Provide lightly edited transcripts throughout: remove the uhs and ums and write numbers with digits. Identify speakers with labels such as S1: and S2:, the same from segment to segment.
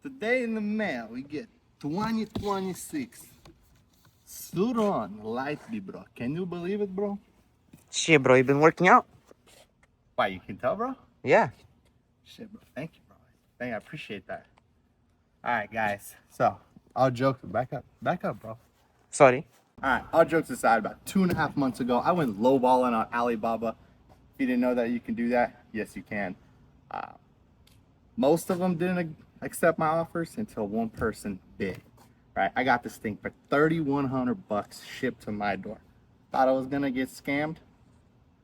S1: Today in the mail, we get 2026 Sur-Ron Light Bee, bro. Can you believe it, bro?
S2: Shit, bro, you been working out?
S1: Why, you can tell, bro?
S2: Yeah.
S1: Shit, bro. Thank you, bro. I appreciate that. All right, guys. So, all jokes, back up, bro.
S2: Sorry.
S1: All right, all jokes aside, about 2.5 months ago, I went lowballing on Alibaba. If you didn't know that you can do that, yes, you can. Most of them didn't accept my offers until one person did. Right, I got this thing for 3,100 bucks shipped to my door. Thought I was gonna get scammed.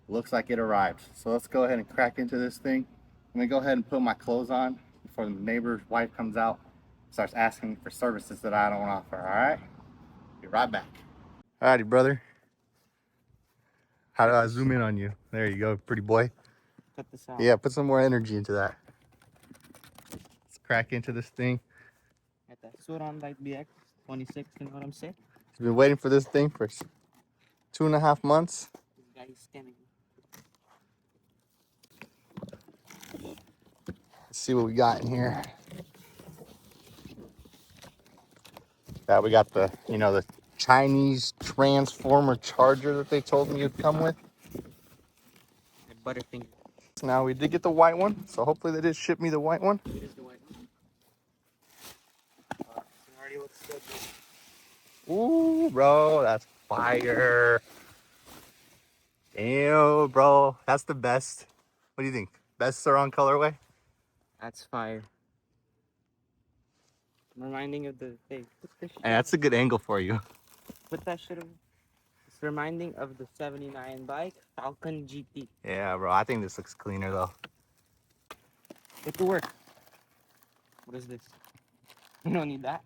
S1: Looks like it arrived. So let's go ahead and crack into this thing. I'm gonna go ahead and put my clothes on before the neighbor's wife comes out, starts asking me for services that I don't offer. All right, be right back. Alrighty, brother. How do I zoom in on you? There you go, pretty boy.
S2: Cut this out.
S1: Yeah, put some more energy into that. Let's crack into this thing.
S2: At the Sur-Ron Light Bee X 26, you know what I'm saying?
S1: He's been waiting for this thing for 2.5 months.
S2: This guy is scamming me.
S1: Let's see what we got in here. We got the, the Chinese transformer charger that they told me would come with.
S2: A Butterfinger.
S1: So now we did get the white one, so hopefully they did ship me the white one.
S2: It is the white one. It already looks good.
S1: Ooh, bro, that's fire. Damn, bro, that's the best. What do you think? Best Surron colorway?
S2: That's fire. I'm reminding of the thing.
S1: And that's a good angle for you.
S2: Put that shit over. It's reminding of the 79 bike, Falcon GT.
S1: Yeah, bro, I think this looks cleaner though.
S2: Get to work. What is this? You don't need that.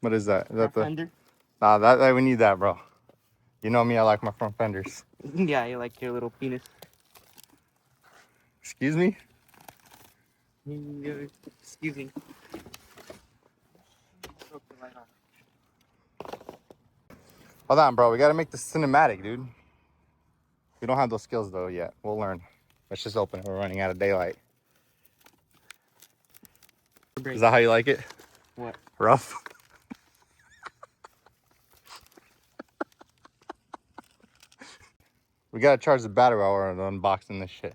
S1: What is that? Is that the?
S2: Fender?
S1: Nah, that we need that, bro. You know me, I like my front fenders.
S2: Yeah, you like your little penis.
S1: Excuse me?
S2: Excuse me.
S1: Hold on, bro. We gotta make this cinematic, dude. We don't have those skills though yet. We'll learn. Let's just open it. We're running out of daylight. Is that how you like it?
S2: What?
S1: Rough? We gotta charge the battery while we're unboxing this shit.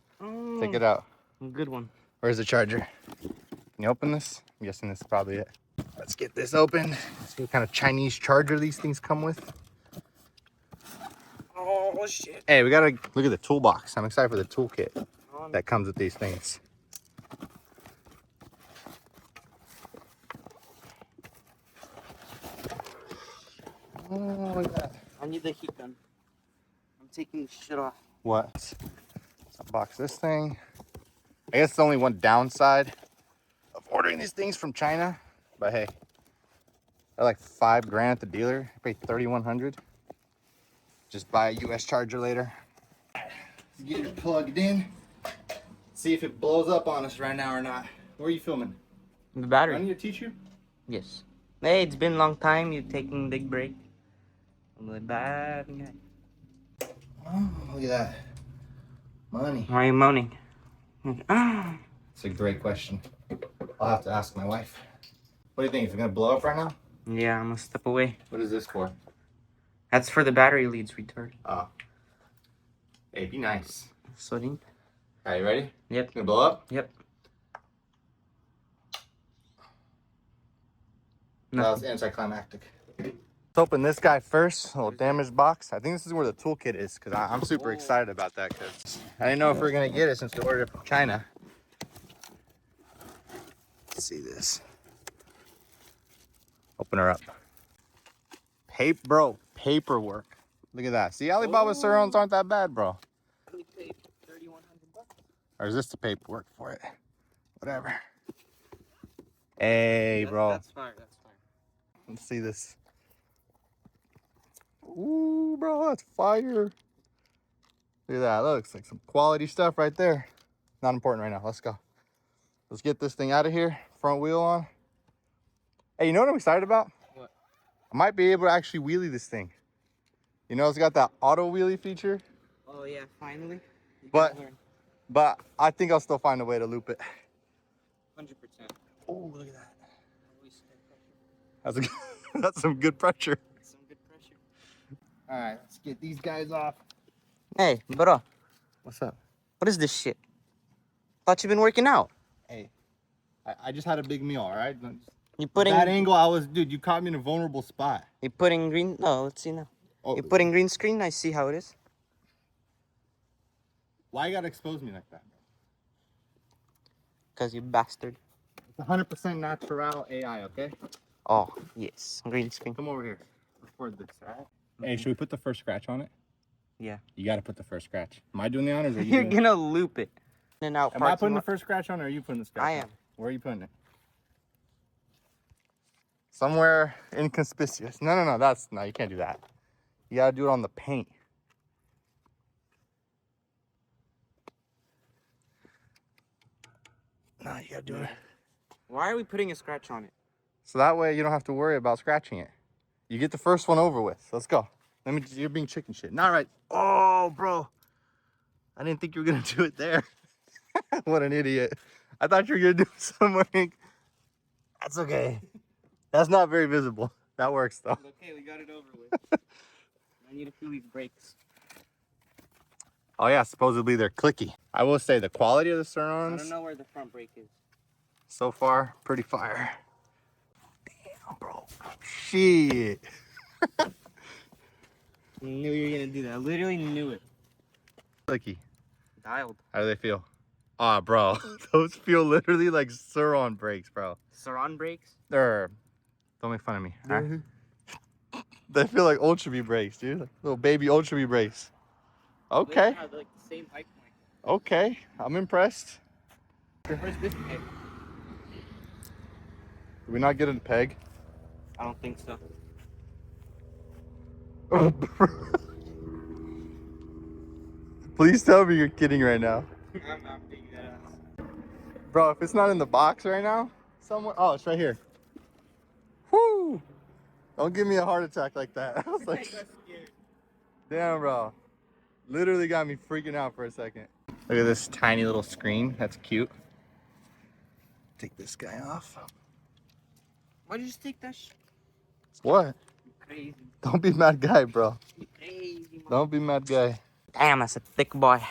S1: Take it out.
S2: A good one.
S1: Where's the charger? Can you open this? I'm guessing this is probably it. Let's get this open. See what kind of Chinese charger these things come with.
S2: Oh, shit.
S1: Hey, we gotta look at the toolbox. I'm excited for the toolkit that comes with these things. Oh, look at that.
S2: I need the heat gun. I'm taking the shit off.
S1: What? Let's unbox this thing. I guess the only one downside of ordering these things from China, but hey, they're like $5 grand at the dealer. I paid $3,100. Just buy a US charger later. Let's get it plugged in. See if it blows up on us right now or not. Where are you filming?
S2: The
S1: Do I
S2: battery.
S1: need to teach you?
S2: Yes. Hey, it's been a long time. You're taking a big break. I'm the bad guy.
S1: Oh, look at that. Money.
S2: Why are you moaning? Ah.
S1: It's a great question. I'll have to ask my wife. What do you think? Is it gonna blow up right now?
S2: Yeah, I'm gonna step away.
S1: What is this for?
S2: That's for the battery leads, retard.
S1: Oh. Hey, be nice.
S2: Sorry.
S1: Are you ready?
S2: Yep.
S1: Gonna blow up?
S2: Yep.
S1: That was anticlimactic. Let's open this guy first. A little damaged box. I think this is where the toolkit is because I'm super excited about that because I didn't know if we were gonna get it since we ordered it from China. Let's see this. Open her up. Paperwork. Look at that. See, Alibaba Surrons aren't that bad, bro.
S2: We paid $3,100.
S1: Or is this the paperwork for it? Whatever. Hey, bro.
S2: That's fine. That's fine.
S1: Let's see this. Ooh, bro, that's fire. Look at that. Looks like some quality stuff right there. Not important right now. Let's go. Let's get this thing out of here. Front wheel on. Hey, you know what I'm excited about?
S2: What?
S1: I might be able to actually wheelie this thing. You know, it's got that auto wheelie feature.
S2: Oh, yeah, finally.
S1: But I think I'll still find a way to loop it.
S2: 100%.
S1: Oh, look at that. That's a, that's some good pressure.
S2: Some good pressure.
S1: All right, let's get these guys off.
S2: Hey, bro,
S1: What's up?
S2: what is this shit? Thought you've been working out.
S1: Hey, I just had a big meal, all right?
S2: You putting
S1: That angle, dude, you caught me in a vulnerable spot.
S2: you putting green? No, let's see now.
S1: Oh,
S2: You putting green screen? I see how it is.
S1: why you gotta expose me like that?
S2: Cause you bastard.
S1: It's 100% natural AI, okay?
S2: Oh yes, green screen.
S1: Come over here. Record this, all right? Hey, should we put the first scratch on it?
S2: Yeah.
S1: You gotta put the first scratch. Am I doing the honors or you
S2: You're
S1: doing it?
S2: gonna loop it. And out.
S1: Am I putting the first scratch on or are you putting the scratch
S2: I
S1: on?
S2: am.
S1: Where are you putting it? Somewhere inconspicuous. No, you can't do that. You gotta do it on the paint. No, you gotta do it.
S2: Why are we putting a scratch on it?
S1: So that way you don't have to worry about scratching it. You get the first one over with. Let's go. You're being chicken shit. Not right. Oh, bro. I didn't think you were gonna do it there. What an idiot. I thought you were gonna do it somewhere. That's okay. That's not very visible. That works though.
S2: Okay, we got it over with. I need to feel these brakes.
S1: Oh yeah, supposedly they're clicky. I will say the quality of the
S2: I
S1: Sur-Rons
S2: don't know where the front brake is.
S1: so far, pretty fire. Damn, bro. Shit.
S2: I knew you were gonna do that. I literally knew it.
S1: Clicky.
S2: Dialed.
S1: How do they feel? Ah, bro. Those feel literally like Sur-Ron brakes, bro.
S2: Surron brakes?
S1: Don't make fun of me. All right? They feel like Ultra B brakes, dude. Like little baby Ultra B brakes. Okay.
S2: Yeah, they're like the same height point.
S1: Okay. I'm impressed.
S2: Where's this peg?
S1: Did we not get a peg?
S2: I don't think so.
S1: Please tell me you're kidding right now.
S2: I'm not being that ass.
S1: Bro, if it's not in the box right now, somewhere. Oh, it's right here. Whoo! Don't give me a heart attack like that. I was like,
S2: Scared.
S1: damn, bro. Literally got me freaking out for a second. Look at this tiny little screen. That's cute. Take this guy off.
S2: Why'd you just take that
S1: What?
S2: Crazy.
S1: Don't be mad guy, bro.
S2: Crazy, man.
S1: Don't be mad guy.
S2: Damn, that's a thick boy.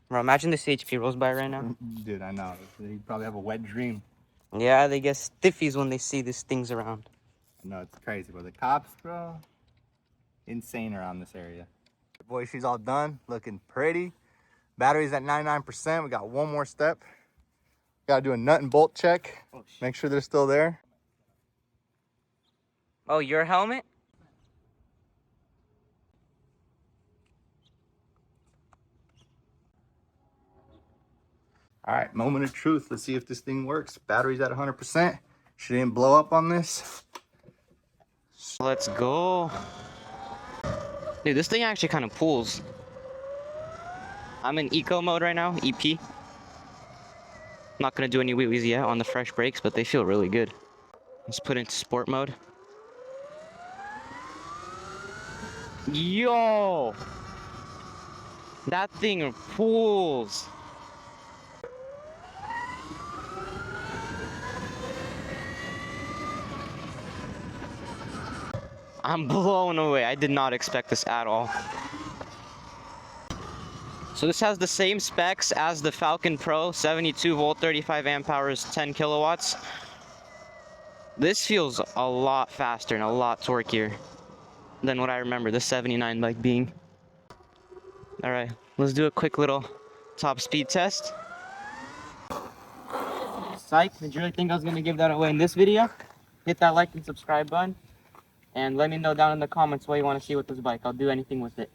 S2: Bro, imagine this HP rolls by right now.
S1: Dude, I know. You probably have a wet dream.
S2: Yeah, they get stiffies when they see these things around.
S1: No, it's crazy, bro. The cops, bro, insane around this area. Boy, she's all done, looking pretty. Battery's at 99%. We got one more step. Gotta do a nut and bolt check.
S2: Oh, shit.
S1: Make sure they're still there.
S2: Oh, your helmet?
S1: All right, moment of truth. Let's see if this thing works. Battery's at 100%. She didn't blow up on this.
S2: Let's go. Dude, this thing actually kind of pulls. I'm in eco mode right now, EP. Not gonna do any wheelies yet on the fresh brakes, but they feel really good. Let's put into sport mode. Yo! That thing pulls. I'm blown away. I did not expect this at all. So this has the same specs as the Falcon Pro, 72 volt, 35 amp hours, 10 kilowatts. This feels a lot faster and a lot torquier than what I remember the 79 bike being. All right, let's do a quick little top speed test. Psych, did you really think I was gonna give that away in this video? Hit that like and subscribe button. And let me know down in the comments what you want to see with this bike. I'll do anything with it.